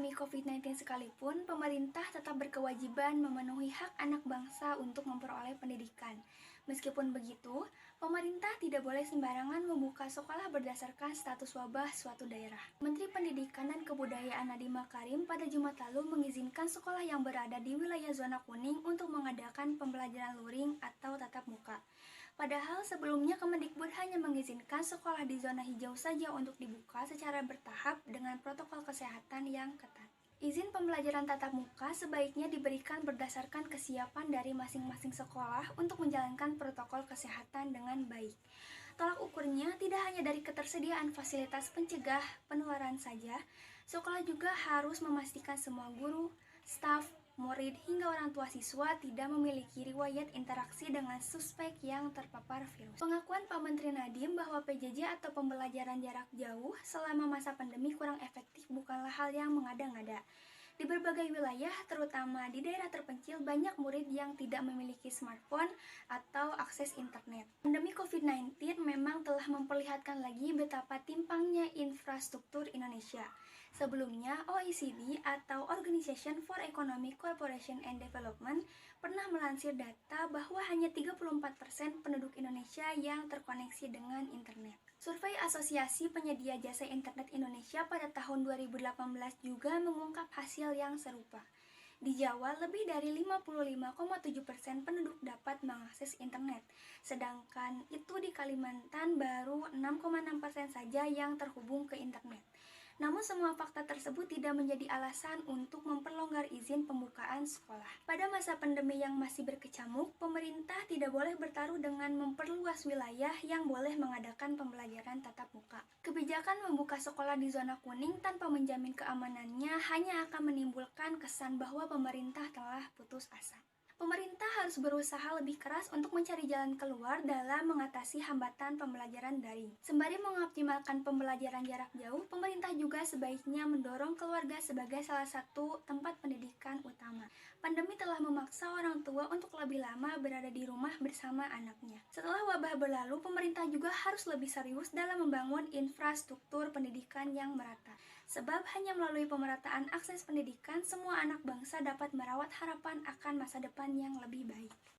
pandemi COVID-19 sekalipun, pemerintah tetap berkewajiban memenuhi hak anak bangsa untuk memperoleh pendidikan. Meskipun begitu, pemerintah tidak boleh sembarangan membuka sekolah berdasarkan status wabah suatu daerah. Menteri Pendidikan dan Kebudayaan Nadiem Makarim pada Jumat lalu mengizinkan sekolah yang berada di wilayah zona kuning untuk mengadakan pembelajaran luring atau tatap muka. Padahal sebelumnya Kemendikbud hanya mengizinkan sekolah di zona hijau saja untuk dibuka secara bertahap dengan protokol kesehatan yang ketat. Izin pembelajaran tatap muka sebaiknya diberikan berdasarkan kesiapan dari masing-masing sekolah untuk menjalankan protokol kesehatan dengan baik. Tolak ukurnya tidak hanya dari ketersediaan fasilitas pencegah penularan saja, sekolah juga harus memastikan semua guru, staf, murid hingga orang tua siswa tidak memiliki riwayat interaksi dengan suspek yang terpapar virus. Pengakuan Pak Menteri Nadiem bahwa PJJ atau pembelajaran jarak jauh selama masa pandemi kurang efektif bukanlah hal yang mengada-ngada. Di berbagai wilayah, terutama di daerah terpencil, banyak murid yang tidak memiliki smartphone atau akses internet. Pandemi COVID-19 memang telah memperlihatkan lagi betapa timpangnya infrastruktur Indonesia. Sebelumnya, OECD atau Organization for Economic Cooperation and Development pernah melansir data bahwa hanya 34% penduduk Indonesia yang terkoneksi dengan internet. Survei Asosiasi Penyedia Jasa Internet Indonesia pada tahun 2018 juga mengungkap hasil yang serupa. Di Jawa, lebih dari 55,7% penduduk dapat mengakses internet, sedangkan itu di Kalimantan baru 6,6% saja yang terhubung ke internet. Namun semua fakta tersebut tidak menjadi alasan untuk memperlonggar izin pembukaan sekolah. Pada masa pandemi yang masih berkecamuk, pemerintah tidak boleh bertaruh dengan memperluas wilayah yang boleh mengadakan pembelajaran tatap muka. Kebijakan membuka sekolah di zona kuning tanpa menjamin keamanannya hanya akan menimbulkan kesan bahwa pemerintah telah putus asa. Pemerintah harus berusaha lebih keras untuk mencari jalan keluar dalam mengatasi hambatan pembelajaran daring. Sembari mengoptimalkan pembelajaran jarak jauh, pemerintah juga sebaiknya mendorong keluarga sebagai salah satu tempat pendidikan utama. Pandemi telah memaksa orang tua untuk lebih lama berada di rumah bersama anaknya. Setelah wabah berlalu, pemerintah juga harus lebih serius dalam membangun infrastruktur pendidikan yang merata. Sebab hanya melalui pemerataan akses pendidikan, semua anak bangsa dapat merawat harapan akan masa depan yang lebih baik.